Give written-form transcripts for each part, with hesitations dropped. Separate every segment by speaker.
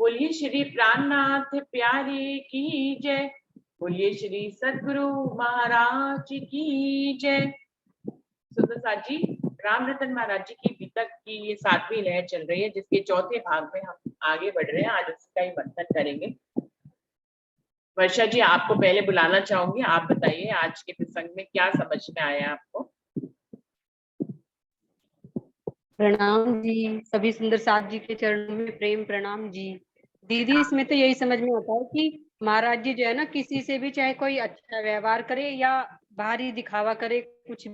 Speaker 1: बोलिए श्री प्राणनाथ प्यारे की जय। बोलिए श्री सद्गुरु महाराज की जय। सुंदर साथ जी, राम रतन महाराज जी की वितक की ये 7वीं लहर चल रही है, जिसके चौथे भाग में हम आगे बढ़ रहे हैं। आज उसका ही मंथन करेंगे। वर्षा जी, आपको पहले बुलाना चाहूंगी। आप बताइए आज के प्रसंग में क्या समझ में आया आपको।
Speaker 2: प्रणाम जी। सभी सुंदर साथ जी के चरणों में प्रेम प्रणाम जी। दीदी, इसमें तो यही समझ में आता है कि महाराज जी जो है ना, किसी से भी चाहे कोई अच्छा व्यवहार करे या बाहरी दिखावा करे, कुछ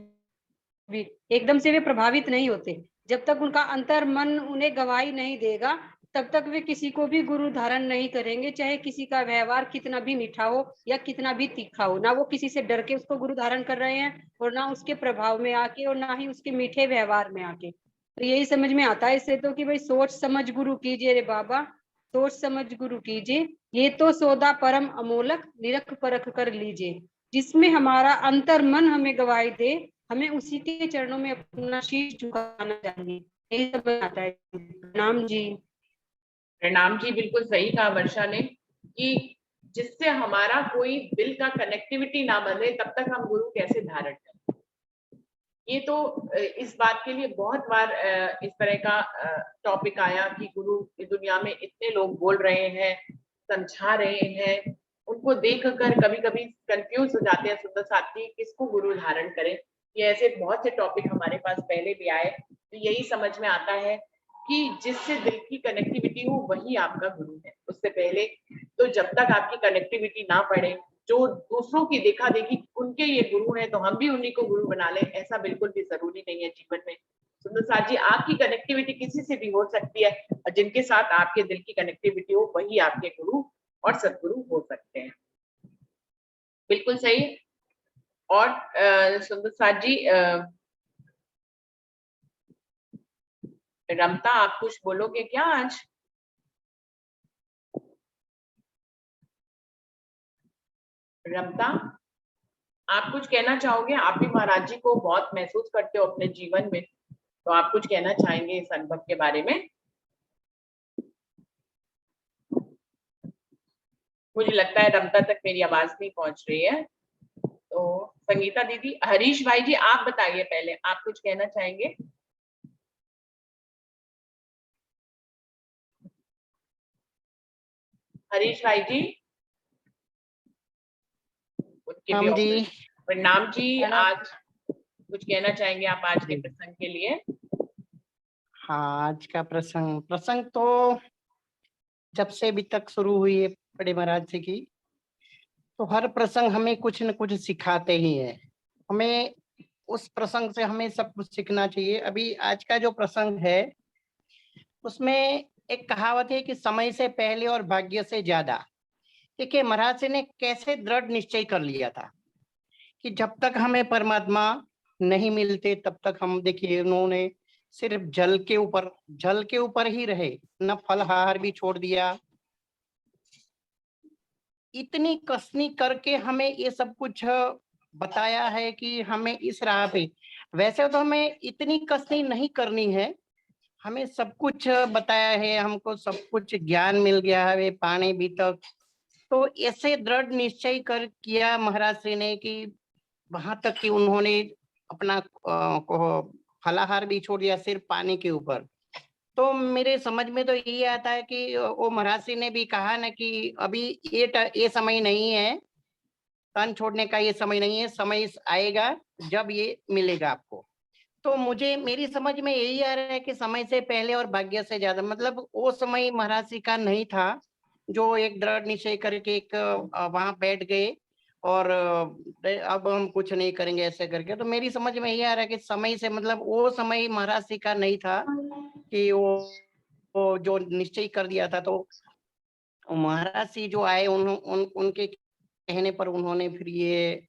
Speaker 2: भी एकदम से वे प्रभावित नहीं होते। जब तक उनका अंतर मन उन्हें गवाही नहीं देगा, तब तक वे किसी को भी गुरु धारण नहीं करेंगे। चाहे किसी का व्यवहार कितना भी मीठा हो या कितना भी तीखा हो, ना वो किसी से डर के उसको गुरु धारण कर रहे हैं, और ना उसके प्रभाव में आके, और ना ही उसके मीठे व्यवहार में आके। तो यही समझ में आता है इससे तो कि भाई सोच समझ गुरु कीजिए रे बाबा, सोच समझ गुरु कीजिए। ये तो सौदा परम अमोलक, निरख परख कर लीजिए। जिसमें हमारा अंतर मन हमें गवाही दे, हमें उसी के चरणों में अपना शीश झुकाना चाहिए। यही समझ आता है। प्रणाम जी।
Speaker 1: प्रणाम जी, बिल्कुल सही कहा वर्षा ने कि जिससे हमारा कोई दिल का कनेक्टिविटी ना बने, तब तक हम गुरु कैसे धारण करें। ये तो इस बात के लिए बहुत बार इस तरह का टॉपिक आया कि गुरु की दुनिया में इतने लोग बोल रहे हैं, समझा रहे हैं, उनको देखकर कभी कभी कंफ्यूज हो जाते हैं सुंदर साथी, किसको गुरु धारण करें। ये ऐसे बहुत से टॉपिक हमारे पास पहले भी आए। तो यही समझ में आता है कि जिससे दिल की कनेक्टिविटी हो वही आपका गुरु है। उससे पहले तो जब तक आपकी कनेक्टिविटी ना पड़े, जो दूसरों की देखा देखी उनके ये गुरु हैं तो हम भी उन्हीं को गुरु बना लें, ऐसा बिल्कुल भी जरूरी नहीं है जीवन में। सुंदर साथ जी, आपकी कनेक्टिविटी किसी से भी हो सकती है, और जिनके साथ आपके दिल की कनेक्टिविटी हो वही आपके गुरु और सदगुरु हो सकते हैं। बिल्कुल सही। और सुंदर साथ जी, रमता, आप कुछ बोलोगे क्या आज? रमता, आप कुछ कहना चाहोगे? आप भी महाराज जी को बहुत महसूस करते हो अपने जीवन में, तो आप कुछ कहना चाहेंगे इस अनुभव के बारे में? मुझे लगता है रमता तक मेरी आवाज नहीं पहुंच रही है। तो संगीता दीदी, हरीश भाई जी, आप बताइए पहले, आप कुछ कहना चाहेंगे? हरीश भाई जी, उनके भी
Speaker 3: जी
Speaker 1: प्रणाम जी। आज कुछ कहना चाहेंगे आप आज के प्रसंग के लिए?
Speaker 3: हाँ, आज का प्रसंग तो जब से अभी तक शुरू हुई है बड़े महाराज जी की, तो हर प्रसंग हमें कुछ न कुछ सिखाते ही है। हमें उस प्रसंग से हमें सब कुछ सीखना चाहिए। अभी आज का जो प्रसंग है उसमें एक कहावत है कि समय से पहले और भाग्य से ज्यादा। देखिए, महाराज जी ने कैसे दृढ़ निश्चय कर लिया था कि जब तक हमें परमात्मा नहीं मिलते तब तक हम, देखिए, उन्होंने सिर्फ जल के ऊपर ही रहे, न फलहार भी छोड़ दिया। इतनी कसनी करके हमें ये सब कुछ बताया है कि हमें इस राह पे, वैसे तो हमें इतनी कसनी नहीं करनी है, हमें सब कुछ बताया है, हमको सब कुछ ज्ञान मिल गया है पाने भी तक। तो ऐसे दृढ़ निश्चय कर किया महाराज श्री ने कि वहां तक कि उन्होंने अपना फलाहार भी छोड़ दिया सिर्फ पानी के ऊपर। तो मेरे समझ में तो यही आता है कि वो महाराज जी ने भी कहा ना कि अभी ये समय नहीं है, तन छोड़ने का ये समय नहीं है, समय आएगा जब ये मिलेगा आपको। तो मुझे मेरी समझ में यही आ रहा है कि समय से पहले और भाग्य से ज्यादा, मतलब वो समय महाराज जी का नहीं था जो एक दृढ़ निश्चय करके एक वहां बैठ गए और अब हम कुछ नहीं करेंगे ऐसे करके। तो मेरी समझ में यही आ रहा है कि समय से मतलब वो समय महाराज जी का नहीं था कि वो जो निश्चय कर दिया था। तो महाराज जी जो आए उनके कहने पर उन्होंने फिर ये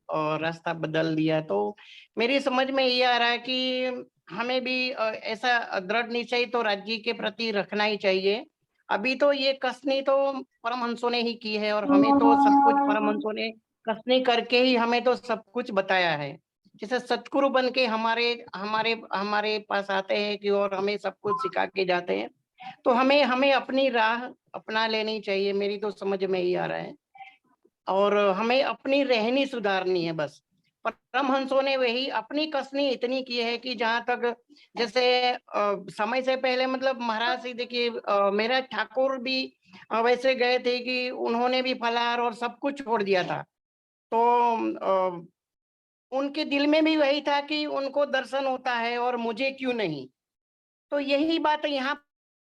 Speaker 3: रास्ता बदल दिया। तो मेरी समझ में ये आ रहा है कि हमें भी ऐसा दृढ़ निश्चय तो राज्य के प्रति रखना ही चाहिए। अभी तो ये कसनी तो परमहंसों ने ही की है, और हमें तो सब कुछ परमहंसों ने कसनी करके ही हमें तो सब कुछ बताया है। जैसे सतगुरु बन के हमारे हमारे हमारे पास आते हैं कि और हमें सब कुछ सिखा के जाते हैं। तो हमें हमें अपनी राह अपना लेनी चाहिए, मेरी तो समझ में ही आ रहा है। और हमें अपनी रहनी सुधारनी है बस। परमहंसों ने वही अपनी कसनी इतनी की है कि जहां तक जैसे समय से पहले मतलब महाराज जी देखिए मेरा ठाकुर भी वैसे गए थे कि उन्होंने भी फलाहार और सब कुछ छोड़ दिया था। तो उनके दिल में भी वही था कि उनको दर्शन होता है और मुझे क्यों नहीं। तो यही बात यहाँ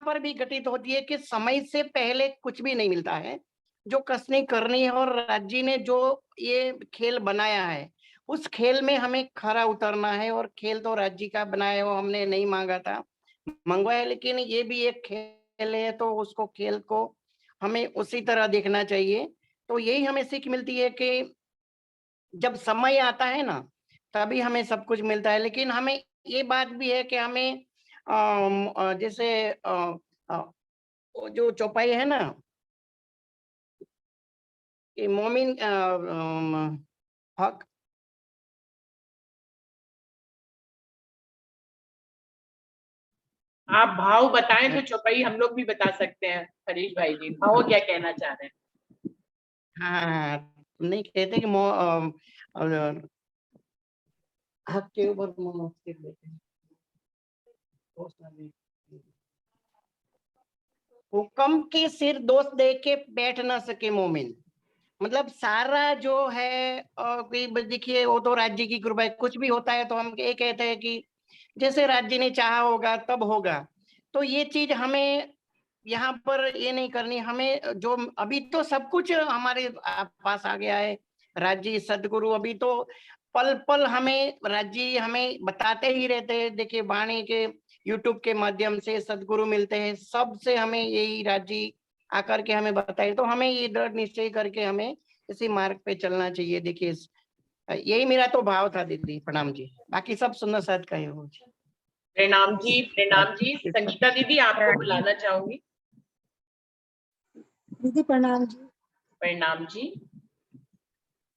Speaker 3: पर भी घटित होती है कि समय से पहले कुछ भी नहीं मिलता है। जो कसनी करनी है और राज जी ने जो ये खेल बनाया है, उस खेल में हमें खरा उतरना है। और खेल तो राज जी का बनाया है, वो हमने नहीं मांगा था, मंगवाया, लेकिन ये भी एक खेल है तो उसको खेल को हमें उसी तरह देखना चाहिए। तो यही हमें सीख मिलती है कि जब समय आता है ना, तभी हमें सब कुछ मिलता है। लेकिन हमें ये बात भी है कि हमें जैसे अ, वो जो चौपाई है ना कि मोमिन हक
Speaker 1: आप भाव बताएं तो चौपाई हम लोग भी बता सकते हैं। हरीश भाई जी, भाव क्या कहना चाह रहे हैं?
Speaker 3: हाँ, नहीं कहते कि हक के ऊपर मुफ्त देते हैं। हुक्म के सिर दोस्त दे के बैठ ना सके मोमिन। मतलब सारा जो है कोई देखिए वो तो राज्य की कृपा है। कुछ भी होता है तो हम ये कहते हैं कि जैसे राज्य ने चाहा होगा तब होगा। तो ये चीज हमें यहाँ पर ये नहीं करनी। हमें जो अभी तो सब कुछ हमारे पास आ गया है, राज्य सदगुरु अभी तो पल पल हमें राज्य हमें बताते ही रहते हैं। देखिए वाणी के यूट्यूब के माध्यम से सदगुरु मिलते हैं, सबसे हमें यही राज्य आकर के हमें बताए। तो हमें ये दृढ़ निश्चय करके हमें इसी मार्ग पे चलना चाहिए। देखिए यही मेरा तो भाव था दीदी। प्रणाम जी, बाकी सब सुंदर साथ का ही हो।
Speaker 1: प्रणाम जी, प्रणाम जी। संगीता दीदी आपको
Speaker 2: प्रणाम।
Speaker 1: बुलाना चाहूंगी।
Speaker 4: दीदी प्रणाम जी।
Speaker 1: प्रणाम जी।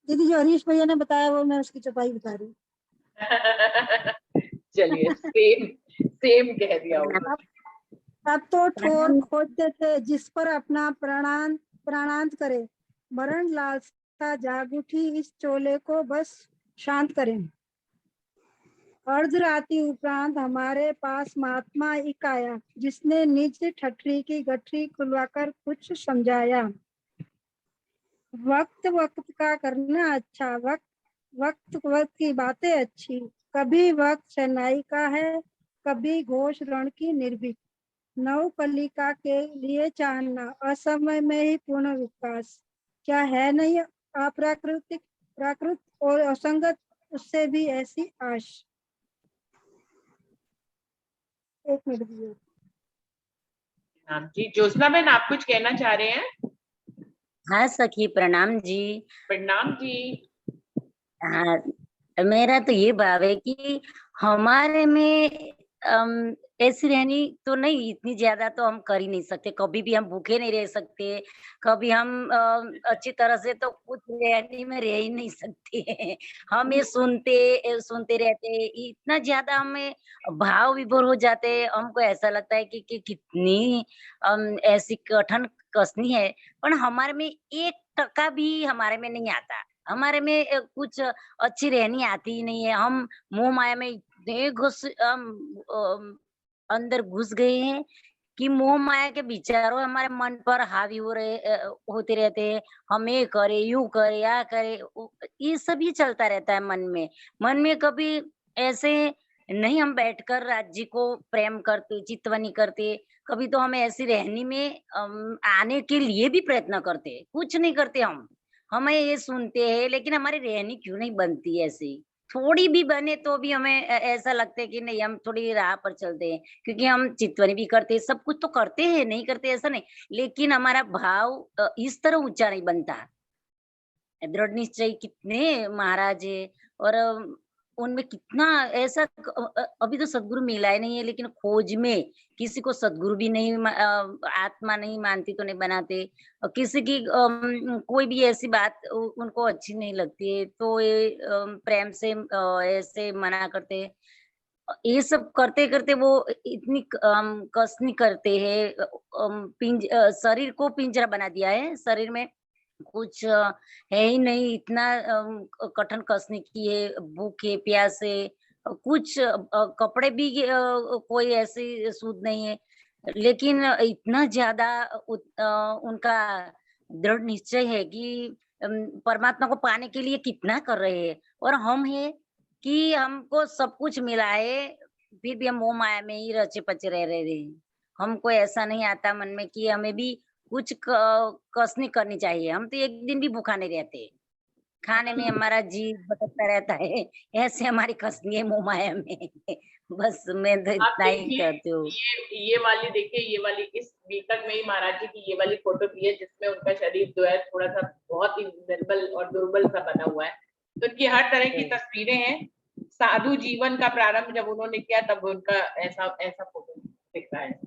Speaker 4: दीदी जो हरीश भैया ने बताया वो मैं उसकी चौपाई बता रही हूँ।
Speaker 1: चलिए, सेम सेम कह दिया होगा।
Speaker 4: अब तो ठोर खोदते थे जिस पर अपना प्राणांत करे, मरण लालसा जाग उठी इस चोले को बस शांत करें। अर्धरात्रि उपरांत हमारे पास महात्मा एक आया जिसने निज ठठरी की गठरी खुलवाकर कुछ समझाया। वक्त वक्त का करना अच्छा, वक्त वक्त की बातें अच्छी। कभी वक्त शहनाई का है, कभी घोष रण की निर्भीक। नव कलिका के लिए चाहना, असमय में ही पूर्ण विकास। क्या है नहीं अप्राकृतिक, प्राकृत और असंगत, उससे भी ऐसी आश। एक मिनट दीजिए।
Speaker 1: प्रणाम जी। ज्योत्सना बहन, आप कुछ कहना चाह रहे हैं?
Speaker 5: हाँ सखी, प्रणाम जी।
Speaker 1: प्रणाम जी।
Speaker 5: हाँ, मेरा तो ये भाव है कि हमारे में ऐसी रहनी तो नहीं, इतनी ज्यादा तो हम कर ही नहीं सकते। कभी भी हम भूखे नहीं रह सकते, कभी हम अच्छी तरह से तो कुछ रहने में रह ही नहीं सकते। हम ये सुनते रहते, इतना ज्यादा हमें भाव विभोर हो जाते। हमको ऐसा लगता है कि कितनी ऐसी कठिन कसनी है, पर हमारे में 1% भी हमारे में नहीं आता। हमारे में कुछ अच्छी रहनी आती ही नहीं है। हम मोह माया में इतने अंदर घुस गए हैं कि मोह माया के विचारों हमारे मन पर हावी होते रहते हैं। हम ये करे, यूं करे, या करे, ये सब ही चलता रहता है मन में। मन में कभी ऐसे नहीं हम बैठकर राज्य को प्रेम करते, चितवनी करते। कभी तो हमें ऐसी रहनी में आने के लिए भी प्रयत्न करते, कुछ नहीं करते हम। हमें ये सुनते हैं लेकिन हमारी रहनी क्यों नहीं बनती ऐसी। थोड़ी भी बने तो भी हमें ऐसा लगता है कि नहीं, हम थोड़ी राह पर चलते हैं, क्योंकि हम चितवनी भी करते हैं, सब कुछ तो करते हैं, नहीं करते ऐसा नहीं। लेकिन हमारा भाव इस तरह ऊंचा नहीं बनता। दृढ़ निश्चय कितने महाराज है, और उनमें कितना ऐसा अभी तो सदगुरु मिला ही नहीं है, लेकिन खोज में किसी को सदगुरु भी नहीं आत्मा नहीं मानती तो नहीं बनाते। और किसी की कोई भी ऐसी बात उनको अच्छी नहीं लगती है तो ये प्रेम से ऐसे मना करते हैं। ये सब करते करते वो इतनी कसनी करते हैं, शरीर को पिंजरा बना दिया है, शरीर में कुछ है ही नहीं, इतना कठिन कसने की है, भूख है, प्यास है, कुछ कपड़े भी कोई ऐसे सूद नहीं है, लेकिन इतना ज्यादा उनका दृढ़ निश्चय है कि परमात्मा को पाने के लिए कितना कर रहे हैं, और हम है कि हमको सब कुछ मिला है, फिर भी हम मोह माया में ही रचे पचे रह रहे हैं। हमको ऐसा नहीं आता मन में कि हमें भी कुछ कसनी करनी चाहिए। हम तो एक दिन भी भूखा नहीं रहते, खाने में हमारा जी भटकता रहता है, ऐसे हमारी कसनी है मोह माया में। बस मैं तो
Speaker 1: आप
Speaker 5: इतना ही
Speaker 1: देखिए,
Speaker 5: कहती हूँ।
Speaker 1: ये वाली देखिए, ये वाली इस वीकक में ही महाराज जी की ये वाली फोटो दी है, जिसमें उनका शरीर जो है थोड़ा सा बहुत ही निर्बल और दुर्बल सा बना हुआ है। तो उनकी हर तरह की तस्वीरें हैं। साधु जीवन का प्रारंभ जब उन्होंने किया तब उनका ऐसा ऐसा फोटो दिख रहा है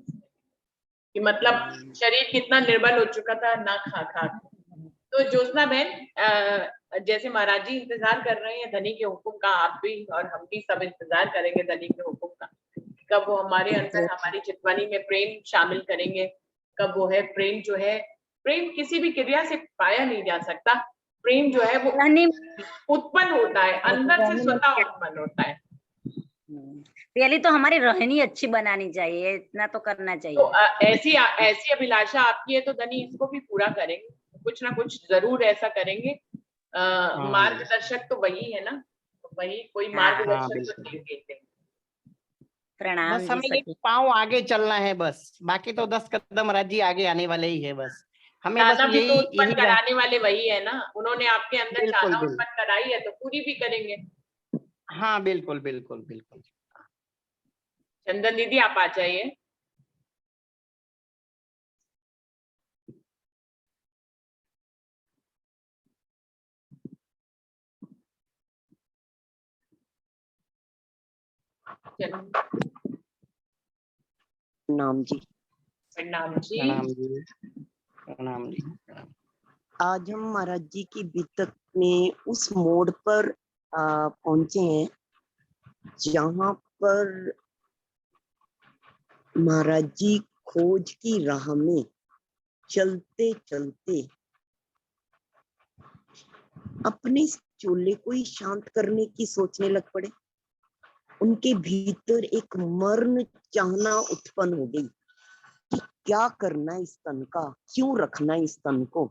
Speaker 1: कि मतलब शरीर कितना निर्बल हो चुका था ना खा खा के। तो ज्योत्सना बहन, जैसे महाराज जी इंतजार कर रहे हैं धनी के हुक्म का, आप भी और हम भी सब इंतजार करेंगे धनी के हुक्म का, कब वो हमारे अंदर हमारी चितवानी में प्रेम शामिल करेंगे, कब वो है प्रेम जो है, प्रेम किसी भी क्रिया से पाया नहीं जा सकता। प्रेम जो है वो उत्पन्न होता है, अंदर से स्वतः उत्पन्न होता है।
Speaker 5: पहले तो हमारी रहनी अच्छी बनानी चाहिए, इतना तो करना चाहिए।
Speaker 1: तो ऐसी ऐसी अभिलाषा आपकी है तो धनी इसको भी पूरा करेंगे, कुछ ना कुछ जरूर ऐसा करेंगे। मार्गदर्शक तो वही है ना, वही कोई मार्गदर्शक तो देंगे।
Speaker 5: प्रणाम
Speaker 3: बस हमें
Speaker 5: जी
Speaker 3: एक पाँव आगे चलना है बस, बाकी तो 10 कदम राज जी आगे आने वाले ही है बस। हमें बस
Speaker 1: चाहना भी तो
Speaker 3: यही
Speaker 1: उत्पन्न कराने वाले वही है ना, उन्होंने आपके अंदर
Speaker 3: बिल्कुल
Speaker 1: चाहना
Speaker 3: बिल्कुल
Speaker 1: उत्पन्न कराई है तो पूरी भी करेंगे।
Speaker 3: हाँ बिल्कुल बिल्कुल बिल्कुल।
Speaker 1: चंदन दीदी आप आ जाइए।
Speaker 6: प्रणाम जी।
Speaker 1: प्रणाम जी।
Speaker 3: प्रणाम जी। प्रणाम जी।
Speaker 6: आज हम महाराज जी की बीतक में उस मोड़ पर पहुंचे हैं जहां पर महाराज जी खोज की राह में चलते चलते अपने चोले को ही शांत करने की सोचने लग पड़े। उनके भीतर एक मरण चाहना उत्पन्न हो गई कि क्या करना इस तन का, क्यों रखना इस तन को।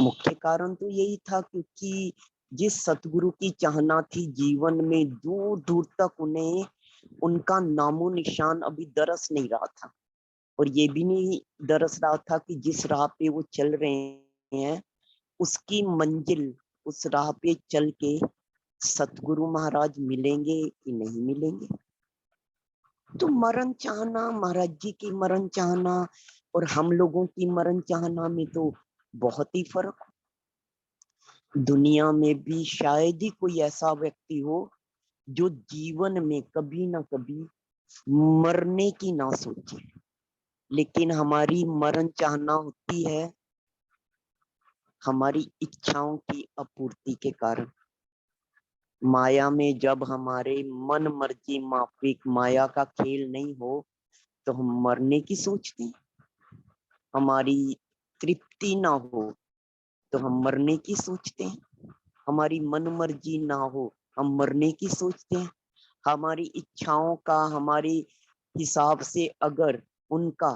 Speaker 6: मुख्य कारण तो यही था क्योंकि जिस सतगुरु की चाहना थी जीवन में, दूर दूर तक उन्हें उनका नामो निशान अभी दरस नहीं रहा था, और ये भी नहीं दरस रहा था कि जिस राह पे वो चल रहे हैं उसकी मंजिल, उस राह पे चल के सतगुरु महाराज मिलेंगे कि नहीं मिलेंगे। तो मरण चाहना, महाराज जी की मरण चाहना और हम लोगों की मरण चाहना में तो बहुत ही फर्क। दुनिया में भी शायद ही कोई ऐसा व्यक्ति हो जो जीवन में कभी ना कभी मरने की ना सोचे, लेकिन हमारी मरण चाहना होती है हमारी इच्छाओं की अपूर्ति के कारण। माया में जब हमारे मन मर्जी माफिक माया का खेल नहीं हो तो हम मरने की सोचते हैं, हमारी तृप्ति ना हो तो हम मरने की सोचते हैं, हमारी मन मर्जी ना हो हम मरने की सोचते हैं, हमारी इच्छाओं का हमारे हिसाब से अगर उनका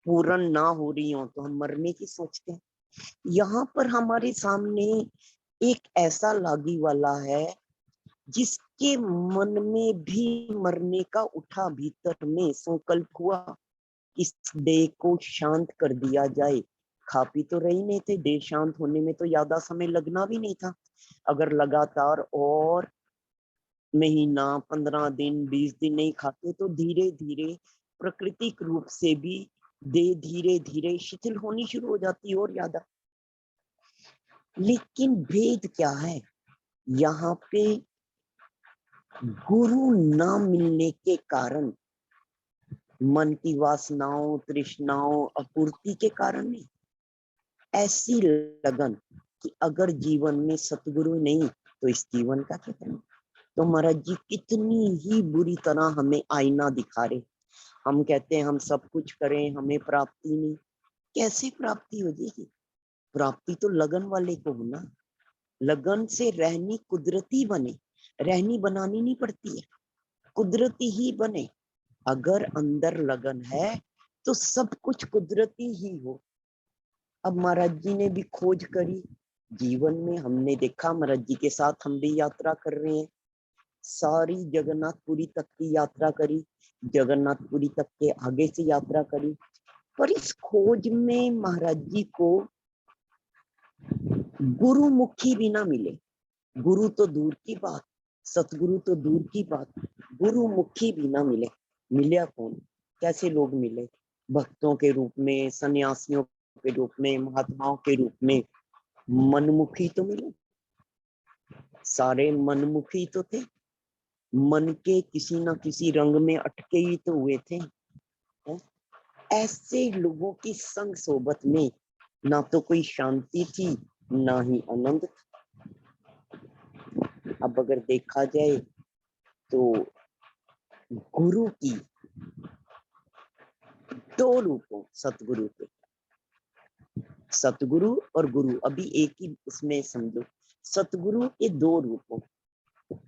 Speaker 6: पूर्ण ना हो रही हो तो हम मरने की सोचते हैं। यहाँ पर हमारे सामने एक ऐसा लागी वाला है जिसके मन में भी मरने का उठा, भीतर में संकल्प हुआ इस देह को शांत कर दिया जाए। खा पी तो रही नहीं थे, देह शांत होने में तो ज्यादा समय लगना भी नहीं था। अगर लगातार और महीना 15 दिन 20 दिन नहीं खाते तो धीरे धीरे प्राकृतिक रूप से भी देह धीरे धीरे शिथिल होनी शुरू हो जाती है और ज्यादा। लेकिन भेद क्या है, यहाँ पे गुरु ना मिलने के कारण, मन की वासनाओं तृष्णाओं अपूर्ति के कारण नहीं, ऐसी लगन कि अगर जीवन में सतगुरु नहीं तो इस जीवन का क्या करना। तो महाराज जी कितनी ही बुरी तरह हमें आईना दिखा रहे। हम कहते हैं हम सब कुछ करें, हमें प्राप्ति नहीं। कैसे प्राप्ति हो जाएगी? प्राप्ति तो लगन वाले को होना। लगन से रहनी कुदरती बने, रहनी बनानी नहीं पड़ती है, कुदरती ही बने। अगर अंदर लगन है तो सब कुछ कुदरती ही हो। अब महाराज जी ने भी खोज करी जीवन में, हमने देखा महाराज जी के साथ हम भी यात्रा कर रहे हैं। सारी जगन्नाथपुरी तक की यात्रा करी, जगन्नाथपुरी तक के आगे से यात्रा करी, पर इस खोज में महाराज जी को गुरुमुखी भी ना मिले। गुरु तो दूर की बात, सतगुरु तो दूर की बात, गुरुमुखी भी ना मिले। मिले कौन? कैसे लोग मिले? भक्तों के रूप में, सन्यासियों के रूप में, महात्माओं के रूप में। मनमुखी तो मिले, सारे मनमुखी तो थे, मन के किसी ना किसी रंग में अटके ही तो हुए थे। ऐसे लोगों की संग सोबत में ना तो कोई शांति थी, ना ही आनंद था। अब अगर देखा जाए तो गुरु की दो रूपों, सतगुरु के, सतगुरु और गुरु अभी एक ही उसमें समझो। सतगुरु के दो रूपों,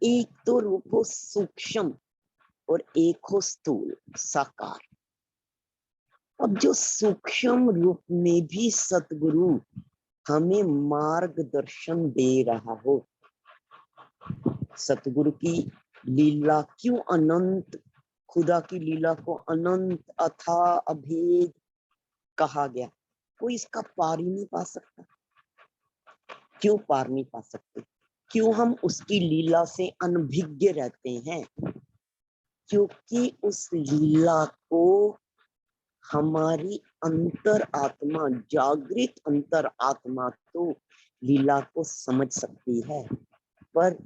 Speaker 6: एक तो रूप हो सूक्ष्म और एक हो स्थूल साकार। अब जो सूक्ष्म रूप में भी सतगुरु हमें मार्गदर्शन दे रहा हो, सतगुरु की लीला क्यों अनंत, खुदा की लीला को अनंत अथाह अभेद कहा गया। कोई इसका पार ही नहीं पा सकता। क्यों पार नहीं पा सकते? क्यों हम उसकी लीला से अनभिज्ञ रहते हैं? क्योंकि उस लीला को हमारी अंतर आत्मा, जागृत अंतर आत्मा तो लीला को समझ सकती है, पर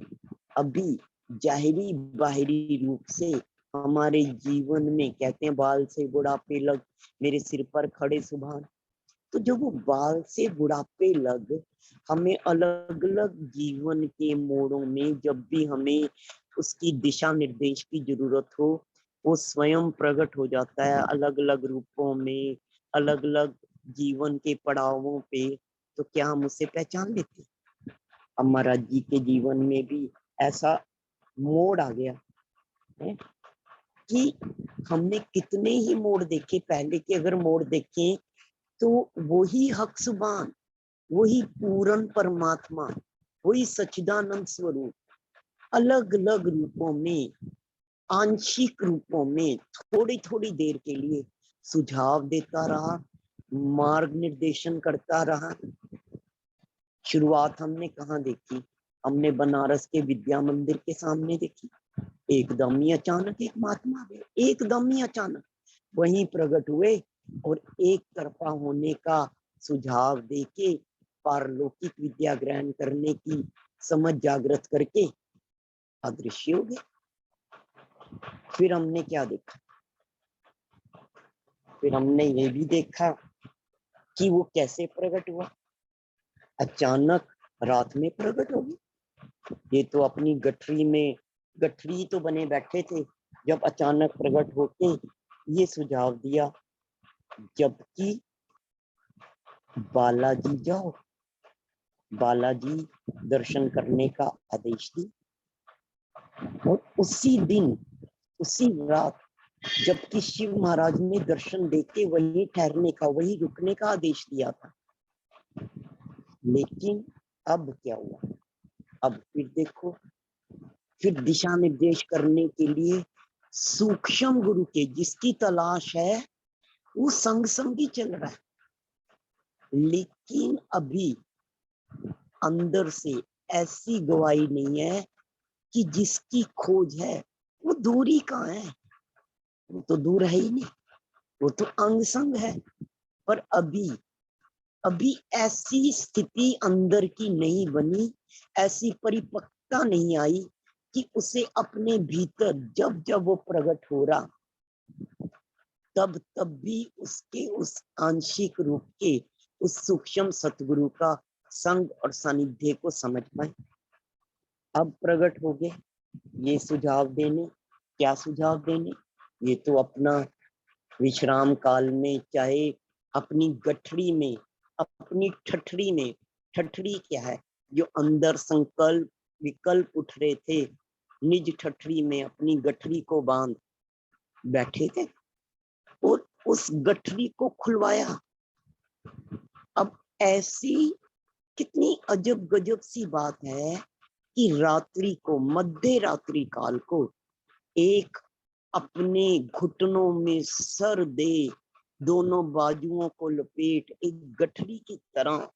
Speaker 6: अभी जाहिरी बाहरी रूप से हमारे जीवन में कहते हैं बाल से बुढ़ापे लग मेरे सिर पर खड़े सुभान। तो जब वो बाल से बुढ़ापे लग हमें अलग अलग जीवन के मोड़ों में जब भी हमें उसकी दिशा निर्देश की जरूरत हो, वो स्वयं प्रकट हो जाता है अलग अलग रूपों में, अलग अलग जीवन के पड़ावों पे। तो क्या हम उसे पहचान लेते? अब महाराज जी के जीवन में भी ऐसा मोड़ आ गया है कि हमने कितने ही मोड़ देखे। पहले के अगर मोड़ देखें तो वही हक सुबान, वही पूर्ण परमात्मा, वही सच्चिदानंद स्वरूप अलग अलग रूपों में, आंशिक रूपों में थोड़ी थोड़ी देर के लिए सुझाव देता रहा, मार्ग निर्देशन करता रहा। शुरुआत हमने कहाँ देखी? हमने बनारस के विद्या मंदिर के सामने देखी। एकदम ही अचानक एक महात्मा आए, एकदम ही अचानक वहीं प्रकट हुए और एक तरफा होने का सुझाव देके पारलौकिक विद्या ग्रहण करने की समझ जागृत करके अदृश्य हो गए। फिर हमने क्या देखा? फिर हमने ये भी देखा कि वो कैसे प्रकट हुआ। अचानक रात में प्रकट हो गया। ये तो अपनी गठरी में, गठरी तो बने बैठे थे, जब अचानक प्रकट होके ये सुझाव दिया, जबकि बालाजी जाओ, बालाजी दर्शन करने का आदेश दिया। और उसी दिन, उसी रात, जबकि शिव महाराज ने दर्शन देके वहीं ठहरने का, वहीं रुकने का आदेश दिया था। लेकिन अब क्या हुआ? अब फिर देखो, फिर दिशा निर्देश करने के लिए सूक्ष्म गुरु के जिसकी तलाश है वो संग संग ही चल रहा है, लेकिन अभी अंदर से ऐसी गवाही नहीं है कि जिसकी खोज है वो दूरी कहाँ है। वो तो दूर है ही नहीं, वो तो अंग संग है। पर अभी ऐसी स्थिति अंदर की नहीं बनी, ऐसी परिपक्वता नहीं आई कि उसे अपने भीतर जब जब वो प्रकट हो रहा तब भी उसके उस आंशिक रूप के, उस सूक्ष्म सतगुरु का संग और सानिध्य को समझ पाए। अब प्रकट हो गए ये सुझाव देने। क्या सुझाव देने? ये तो अपना विश्राम काल में, चाहे अपनी गठरी में, अपनी ठठरी में, ठठरी क्या है, जो अंदर संकल्प विकल्प उठ रहे थे, निज ठठरी में अपनी गठरी को बांध बैठे थे और उस गठरी को खुलवाया। अब ऐसी कितनी अजब गजब सी बात है कि रात्रि को, मध्य रात्रि काल को एक अपने घुटनों में सर दे, दोनों बाजुओं को लपेट एक गठरी की तरह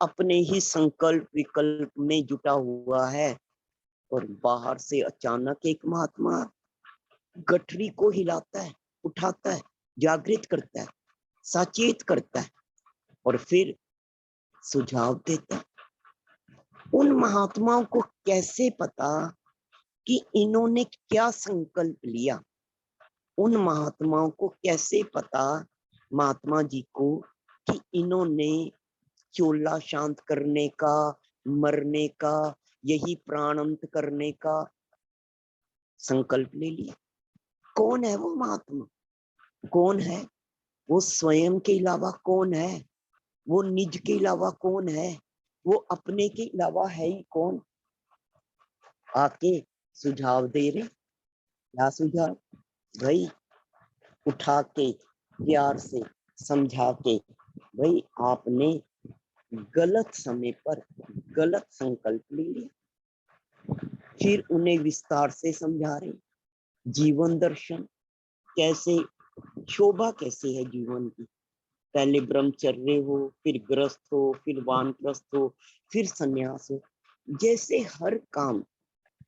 Speaker 6: अपने ही संकल्प विकल्प में जुटा हुआ है। और बाहर से अचानक एक महात्मा गठरी को हिलाता है, उठाता है, जागृत करता है, सचेत करता है और फिर सुझाव देता है। उन महात्माओं को कैसे पता कि इन्होंने क्या संकल्प लिया? उन महात्माओं को कैसे पता, महात्मा जी को, कि इन्होंने चोला शांत करने का, मरने का, यही प्राण अंत करने का संकल्प ले लिया? कौन है वो महात्मा? कौन है वो? स्वयं के अलावा कौन है वो? निज के अलावा कौन है वो? अपने के अलावा है ही कौन? आके सुझाव दे रहे। क्या सुझाव? भाई उठा के प्यार से समझा के, भाई आपने गलत समय पर गलत संकल्प ले लिया। फिर उन्हें विस्तार से समझा रहे जीवन दर्शन कैसे, शोभा कैसे है जीवन की। पहले ब्रह्मचर्य हो, फिर ग्रस्त हो, फिर वानप्रस्थ हो, फिर संन्यास हो। जैसे हर काम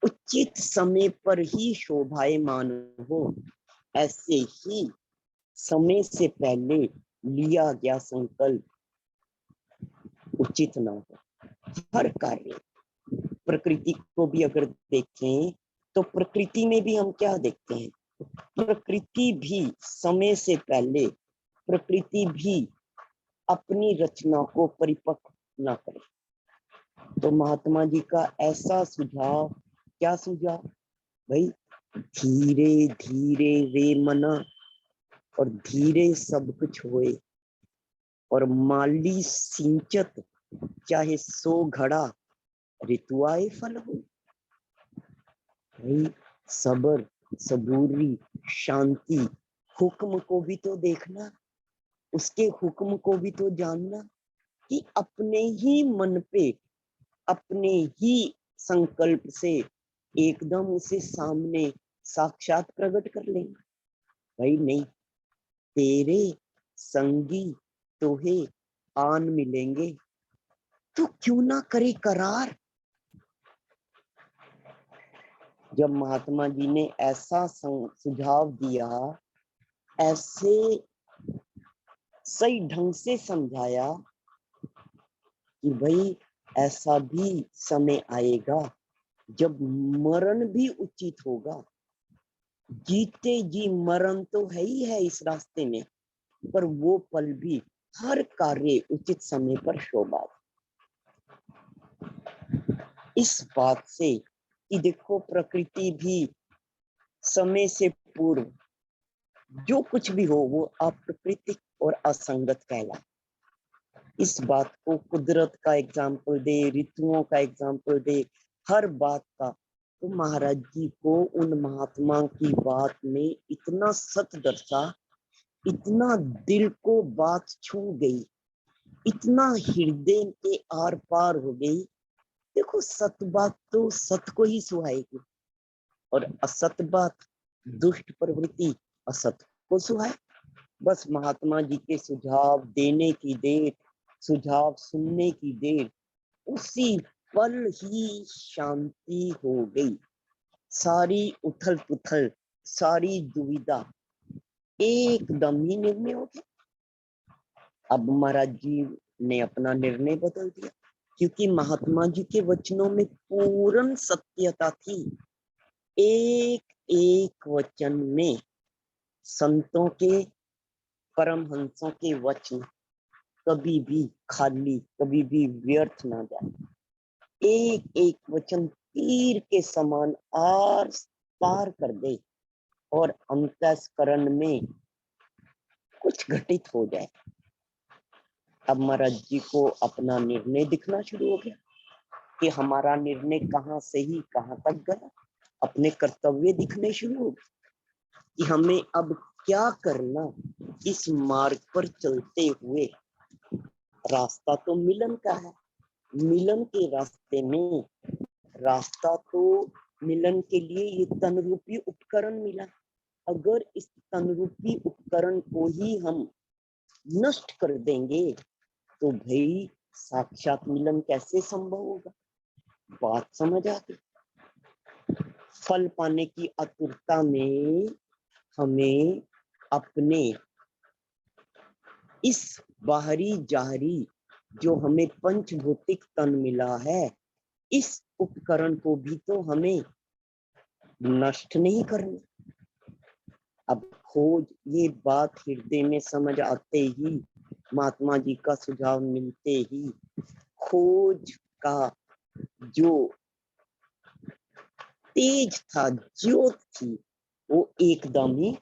Speaker 6: उचित समय पर ही शोभायमान हो, ऐसे ही समय से पहले लिया गया संकल्प उचित ना हो। हर कार्य, प्रकृति को भी अगर देखें तो प्रकृति में भी हम क्या देखते हैं? प्रकृति भी समय से पहले, प्रकृति भी अपनी रचना को परिपक्व ना करे। तो महात्मा जी का ऐसा सुझाव, क्या सुझाव? भाई धीरे धीरे रे मना, और धीरे सब कुछ होए, और माली सिंचत चाहे 100 घड़ा, ऋतु आए फल हो। भाई सबर, सबूरी, शांति, हुक्म को भी तो देखना, उसके हुक्म को भी तो जानना कि अपने ही मन पे, अपने ही संकल्प से एकदम उसे सामने साक्षात प्रकट कर लेंगे। भाई नहीं, तेरे संगी तोहे आन मिलेंगे, तो क्यों ना करे करार। जब महात्मा जी ने ऐसा सुझाव दिया, ऐसे सही ढंग से समझाया कि भाई ऐसा भी समय आएगा जब मरण भी उचित होगा। जीते जी मरण तो है ही है इस रास्ते में, पर वो पल भी हर कार्य उचित समय पर शोभा। इस बात से कि देखो प्रकृति भी समय से पूर्व जो कुछ भी हो वो अप्राकृतिक और असंगत कहला। इस बात को कुदरत का एग्जाम्पल दे, ऋतुओं का एग्जाम्पल दे, हर बात का। तो महाराज जी को उन महात्मा की बात में इतना सत दर्शा, इतना दिल को बात छू गई, इतना हृदय के आर पार हो गई। देखो सत बात तो सत को ही सुहाएगी, और असत बात, दुष्ट प्रवृत्ति असत को सुहाए। बस महात्मा जी के सुझाव देने की देर, सुझाव सुनने की देर, उसी पल ही शांति हो गई। सारी उथल पुथल, सारी दुविधा एकदम ही निर्णय हो गया। अब महाराज जी ने अपना निर्णय बदल दिया, क्योंकि महात्मा जी के वचनों में पूर्ण सत्यता थी। एक एक वचन में संतों के, परमहंसों के वचन कभी भी खाली, कभी भी व्यर्थ ना जाए। एक एक वचन तीर के समान आर पार कर दे और अंतःकरण में कुछ घटित हो जाए। अब महाराज जी को अपना निर्णय दिखना शुरू हो गया कि हमारा निर्णय कहाँ से ही कहाँ तक गया। अपने कर्तव्य दिखने शुरू हो गए कि हमें अब क्या करना। इस मार्ग पर चलते हुए रास्ता तो मिलन का है, मिलन के रास्ते में रास्ता तो मिलन के लिए ये तन रूपी उपकरण मिला। अगर इस तन रूपी उपकरण को ही हम नष्ट कर देंगे तो भाई साक्षात मिलन कैसे संभव होगा। बात समझ आ गई। फल पाने की आतुरता में हमें अपने इस बाहरी जाहरी जो हमें पंचभौतिक तन मिला है, इस उपकरण को भी तो हमें नष्ट नहीं करना। अब खोज, ये बात हृदय में समझ आते ही, महात्मा जी का सुझाव मिलते ही, खोज का जो तेज था, ज्योत थी, वो एकदम ही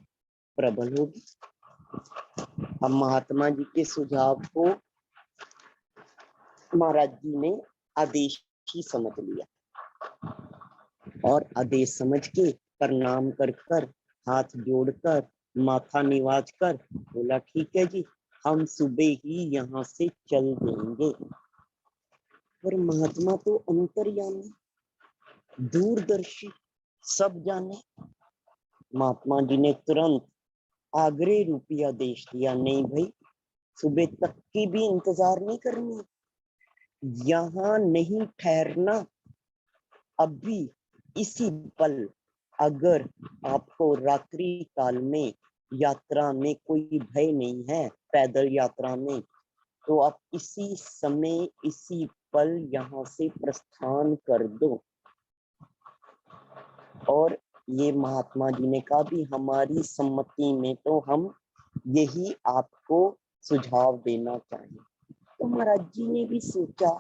Speaker 6: प्रबल होगी। अब महात्मा जी के सुझाव को महाराज जी ने आदेश ही समझ लिया और आदेश समझ के प्रणाम कर कर, हाथ जोड़कर, माथा निवाज कर बोला, ठीक है जी, हम सुबह ही यहाँ से चल देंगे। पर महात्मा तो अंतर्यामी, दूरदर्शी, सब जाने। महात्मा जी ने तुरंत आग्रह रूपी आदेश दिया, नहीं भाई, सुबह तक की भी इंतजार नहीं करनी, यहाँ नहीं ठहरना। अभी इसी पल अगर आपको रात्रि काल में यात्रा में कोई भय नहीं है, पैदल यात्रा में, तो आप इसी समय इसी पल यहाँ से प्रस्थान कर दो। और ये महात्मा जी ने कहा भी हमारी सम्मति में तो हम यही आपको सुझाव देना चाहिए। तो महाराज जी ने भी सोचा,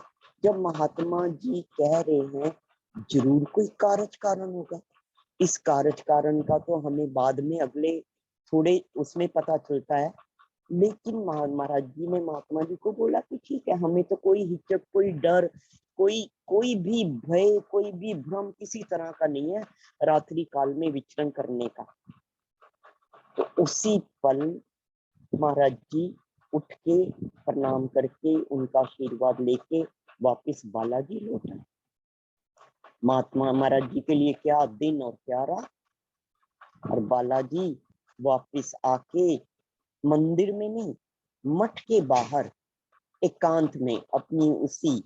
Speaker 6: जब महात्मा जी कह रहे हैं जरूर कोई कारज कारण होगा। इस कारज कारण का तो हमें बाद में अगले थोड़े उसमें पता चलता है, लेकिन महाराज जी ने महात्मा जी को बोला कि ठीक है, हमें तो कोई हिचक, कोई डर, कोई भी भय, कोई भी भ्रम किसी तरह का नहीं है रात्रि काल में विचरण करने का। तो उसी पल महाराज जी उठ के प्रणाम करके उनका आशीर्वाद लेके वापस बालाजी लौट आए। महात्मा महाराज जी के लिए क्या दिन और क्या रात। और बालाजी वापस आके मंदिर में नहीं, मठ के बाहर एकांत में अपनी उसी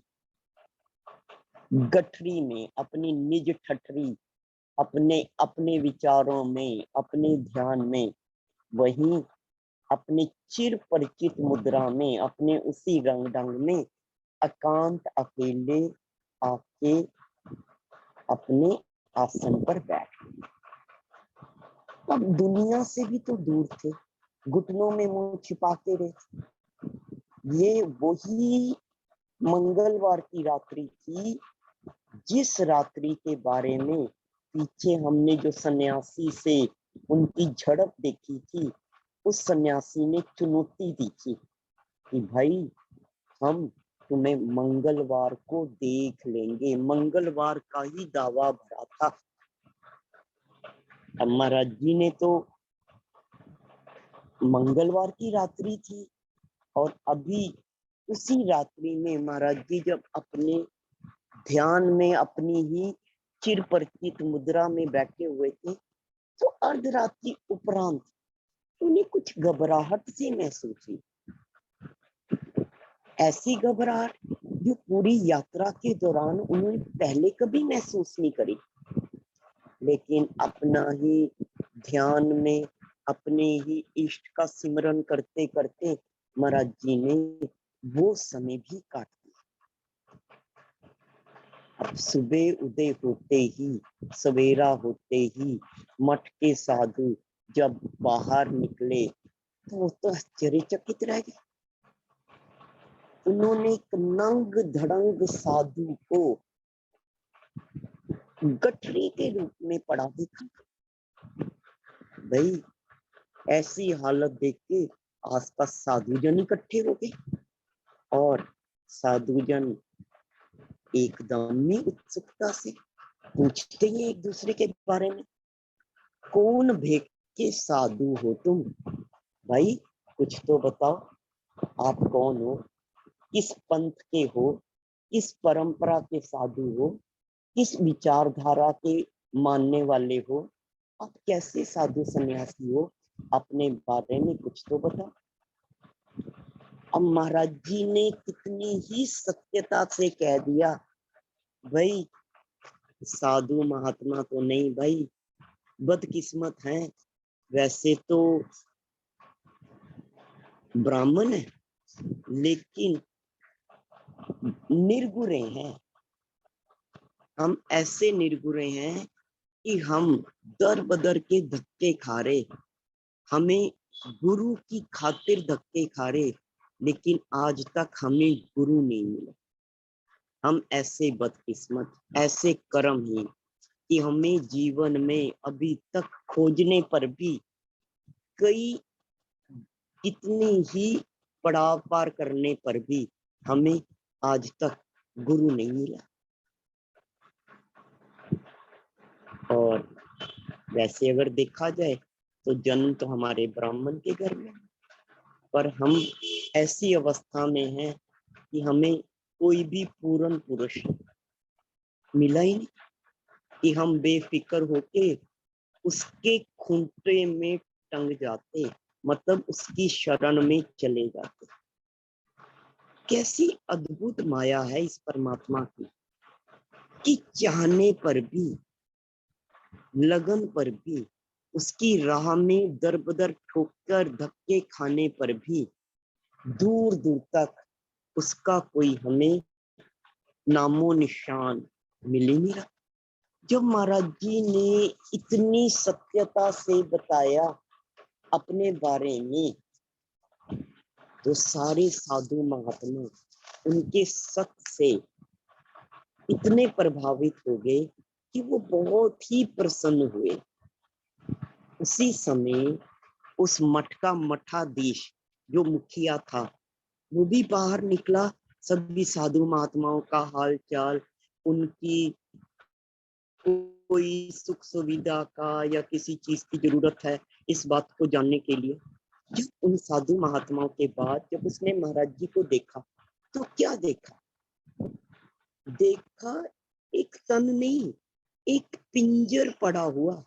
Speaker 6: गठरी में, अपनी निज ठठरी, अपने विचारों में, अपने ध्यान में, वहीं अपने चिर परिचित मुद्रा में, अपने उसी रंग ढंग में एकांत अकेले आके अपने आसन पर बैठ। अब दुनिया से भी तो दूर थे, घुटनों में मुंह छिपाते रहे। ये वही मंगलवार की रात्रि थी जिस रात्रि के बारे में पीछे हमने जो सन्यासी से उनकी झड़प देखी थी, उस सन्यासी ने चुनौती दी थी कि भाई हम तुम्हें मंगलवार को देख लेंगे। मंगलवार का ही दावा भरा था। अब महाराज जी ने तो मंगलवार की रात्रि थी और अभी उसी रात्रि में महाराज जी जब अपने ध्यान में अपनी ही चिर परिचित मुद्रा में बैठे हुए थे, तो अर्धरात्रि उपरांत उन्हें कुछ घबराहट सी महसूस हुई। ऐसी घबराहट जो पूरी यात्रा के दौरान उन्होंने पहले कभी महसूस नहीं करी। लेकिन अपना ही ध्यान में अपने ही इष्ट का सिमरन करते करते महाराज जी ने वो समय भी काट दिया। अब सुबह उदय होते ही, सवेरा होते ही मठ के साधु जब बाहर निकले तो वो तो आश्चर्यचकित रह गए। उन्होंने एक नंग धड़ंग साधु को गठरी के रूप में पड़ा देखा। भाई ऐसी हालत देख के आसपास साधुजन इकट्ठे हो गए और साधुजन एकदम ही उत्सुकता से पूछते हैं एक दूसरे के बारे में, कौन भेद के साधु हो तुम? भाई कुछ तो बताओ, आप कौन हो, किस पंथ के हो, किस परंपरा के साधु हो, किस विचारधारा के मानने वाले हो, आप कैसे साधु सन्यासी हो, अपने बारे में कुछ तो बताओ। अब महाराज जी ने कितनी ही सत्यता से कह दिया, भाई साधु महात्मा तो नहीं भाई, बदकिस्मत हैं, वैसे तो ब्राह्मण है लेकिन निर्गुणे हैं। हम ऐसे निर्गुणे हैं कि हम दर बदर के धक्के खा रहे, हमें गुरु की खातिर धक्के खा रहे, लेकिन आज तक हमें गुरु नहीं मिला। हम ऐसे बदकिस्मत, ऐसे कर्महीन कि हमें जीवन में अभी तक खोजने पर भी कई कितनी ही पड़ाव पार करने पर भी हमें आज तक गुरु नहीं मिला। और वैसे अगर देखा जाए तो जन्म तो हमारे ब्राह्मण के घर में, पर हम ऐसी अवस्था में हैं कि हमें कोई भी पूर्ण पुरुष मिला ही नहीं कि हम बेफिक्र होके उसके खूंटे में टंग जाते, मतलब उसकी शरण में चले जाते। कैसी अद्भुत माया है इस परमात्मा की कि चाहने पर भी, लगन पर भी, उसकी राह में दर बदर ठोकर धक्के खाने पर भी दूर दूर तक उसका कोई हमें नामो निशान मिल ही नहीं रहा। जब महाराज जी ने इतनी सत्यता से बताया अपने बारे में, तो सारे साधु महात्मा उनके सत्य से इतने प्रभावित हो गए कि वो बहुत ही प्रसन्न हुए। उसी समय उस मठ का मठाधीश जो मुखिया था वो भी बाहर निकला, सभी साधु महात्माओं का हाल चाल, उनकी कोई सुख सुविधा का या किसी चीज की जरूरत है इस बात को जानने के लिए। जब उन साधु महात्माओं के बाद जब उसने महाराज जी को देखा तो क्या देखा? देखा एक तन नहीं, एक पिंजर पड़ा हुआ,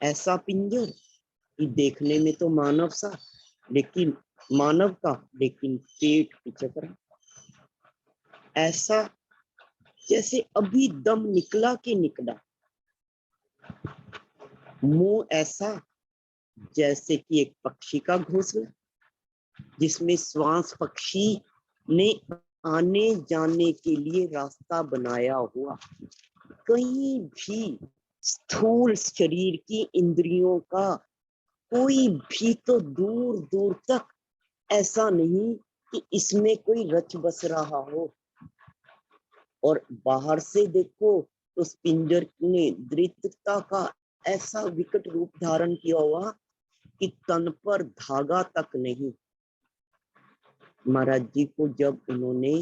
Speaker 6: ऐसा पिंजर कि देखने में तो मानव सा, लेकिन मानव का लेकिन पेट पिचक, ऐसा जैसे अभी दम निकला के निकला, मुंह ऐसा जैसे कि एक पक्षी का घोंसला जिसमें श्वास पक्षी ने आने जाने के लिए रास्ता बनाया हुआ, कहीं भी स्थूल शरीर की इंद्रियों का कोई भी तो दूर दूर तक ऐसा नहीं कि इसमें कोई रच बस रहा हो। और बाहर से देखो तो उस पिंजर ने दृढ़ता का ऐसा विकट रूप धारण किया हुआ कि तन पर धागा तक नहीं। महाराज जी को जब उन्होंने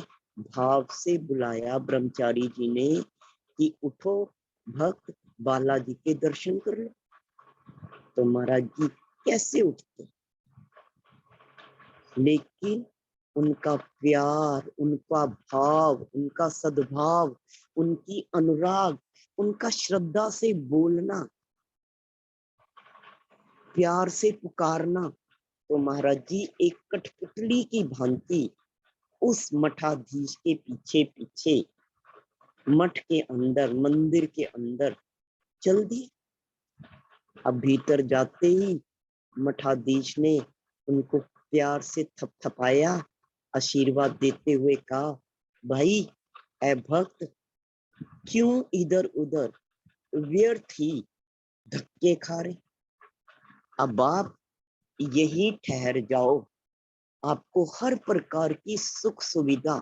Speaker 6: भाव से बुलाया ब्रह्मचारी जी ने कि उठो भक्त बालाजी के दर्शन कर लो, तो महाराज जी कैसे उठते, लेकिन उनका प्यार, उनका भाव, उनका सद्भाव, उनकी अनुराग, उनका श्रद्धा से बोलना, प्यार से पुकारना, तो महाराज जी एक कठपुतली की भांति उस मठाधीश के पीछे पीछे मठ के अंदर, मंदिर के अंदर चल दिए। अब भीतर जाते ही मठाधीश ने उनको प्यार से थपथपाया, आशीर्वाद देते हुए कहा, भाई ऐ भक्त, क्यों इधर उधर व्यर्थ ही धक्के खा रहे, अब आप यही ठहर जाओ, आपको हर प्रकार की सुख सुविधा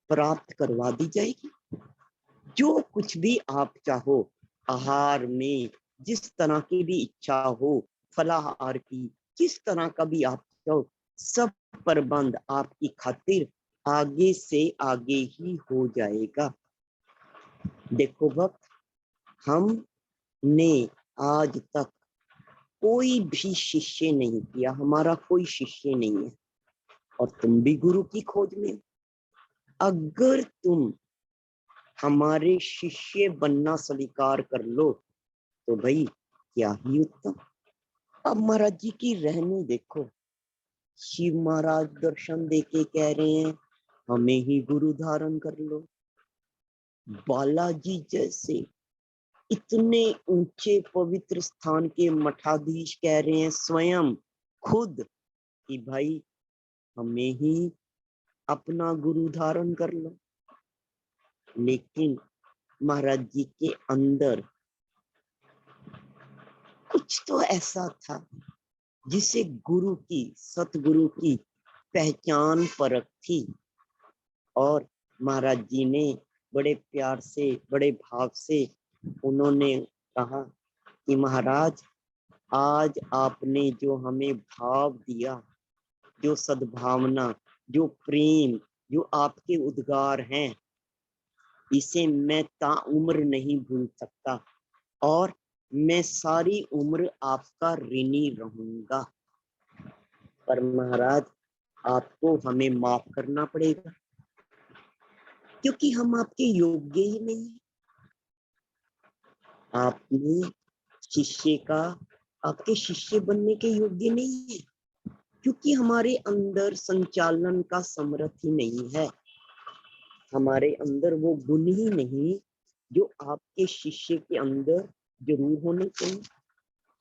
Speaker 6: प्राप्त करवा दी जाएगी। जो कुछ भी आप चाहो, आहार में जिस तरह की भी इच्छा हो, फलाहार की जिस तरह का भी आप चाहो, सब प्रबंध आपकी खातिर आगे से आगे ही हो जाएगा। देखो भक्त, हमने आज तक कोई भी शिष्य नहीं किया, हमारा कोई शिष्य नहीं है, और तुम भी गुरु की खोज में। अगर तुम हमारे शिष्य बनना स्वीकार कर लो तो भाई क्या ही उत्तम। अब महाराज जी की रहनी देखो, शिव महाराज दर्शन देके कह रहे हैं हमें ही गुरु धारण कर लो। बालाजी जैसे इतने ऊंचे पवित्र स्थान के मठाधीश कह रहे हैं स्वयं खुद कि भाई हमें ही अपना गुरु धारण कर लो। लेकिन महाराज जी के अंदर कुछ तो ऐसा था जिसे गुरु की, सतगुरु की पहचान परख थी, और महाराज जी ने बड़े प्यार से, बड़े भाव से उन्होंने कहा कि महाराज, आज आपने जो हमें भाव दिया, जो सद्भावना, जो प्रेम, जो आपके उद्गार हैं, इसे मैं ताउम्र नहीं भूल सकता, और मैं सारी उम्र आपका ऋणी रहूंगा। पर महाराज, आपको हमें माफ करना पड़ेगा, क्योंकि हम आपके योग्य ही नहीं। आपने शिष्य का, आपके शिष्य बनने के योग्य नहीं है, क्योंकि हमारे अंदर संचालन का समर्थ ही नहीं है, हमारे अंदर वो गुण ही नहीं जो आपके शिष्य के अंदर जरूर होने चाहिए।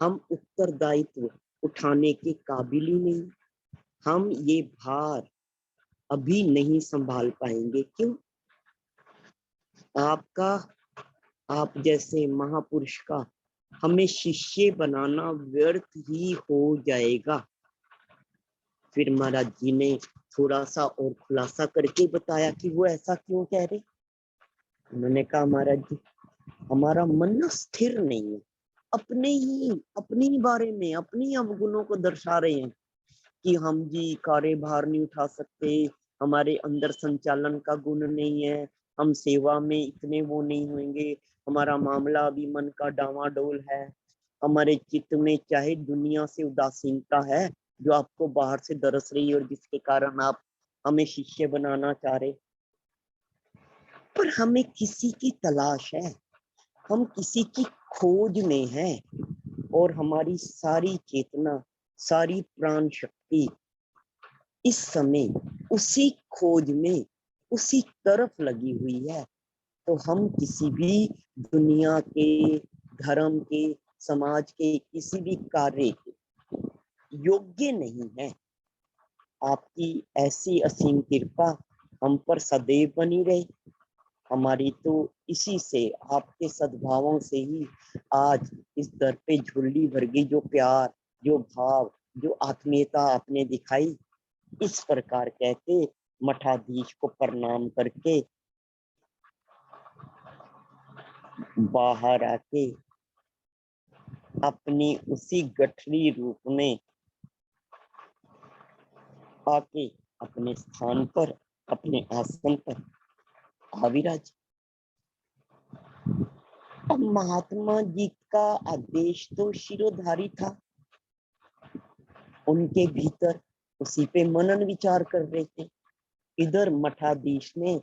Speaker 6: हम उत्तरदायित्व उठाने के काबिल ही नहीं, हम ये भार अभी नहीं संभाल पाएंगे। क्यों? आपका, आप जैसे महापुरुष का हमें शिष्य बनाना व्यर्थ ही हो जाएगा। फिर महाराज जी ने थोड़ा सा और खुलासा करके बताया कि वो ऐसा क्यों कह रहे। उन्होंने कहा, महाराज जी, हमारा मन ना स्थिर नहीं है, अपने ही बारे में अपनी अवगुणों को दर्शा रहे हैं कि हम जी कार्यभार नहीं उठा सकते, हमारे अंदर संचालन का गुण नहीं है, हम सेवा में इतने वो नहीं होंगे, हमारा मामला अभी मन का डावाडोल है, हमारे चित्त में चाहे दुनिया से उदासीनता है जो आपको बाहर से दरस रही है और जिसके कारण आप हमें शिष्य बनाना चाह रहे। पर हमें किसी की तलाश है, हम किसी की खोज में हैं, और हमारी सारी चेतना, सारी प्राण शक्ति इस समय उसी खोज में, उसी तरफ लगी हुई है। तो हम किसी भी दुनिया के, धर्म के, समाज के किसी भी कार्य के योग्य नहीं है। आपकी ऐसी असीम कृपा हम पर सदैव बनी रहे। हमारी तो इसी से, आपके सद्भावों से ही आज इस दर पे झुल्ली भर गई। जो प्यार, जो भाव, जो आत्मीयता आपने दिखाई, इस प्रकार कहते मठाधीश को प्रणाम करके बाहर आके अपनी उसी गठरी रूप में आके अपने स्थान पर, अपने आसन पर आविराज। अब महात्मा जी का आदेश तो शिरोधारी था, उनके भीतर उसी पे मनन विचार कर रहे थे। इधर मठाधीश ने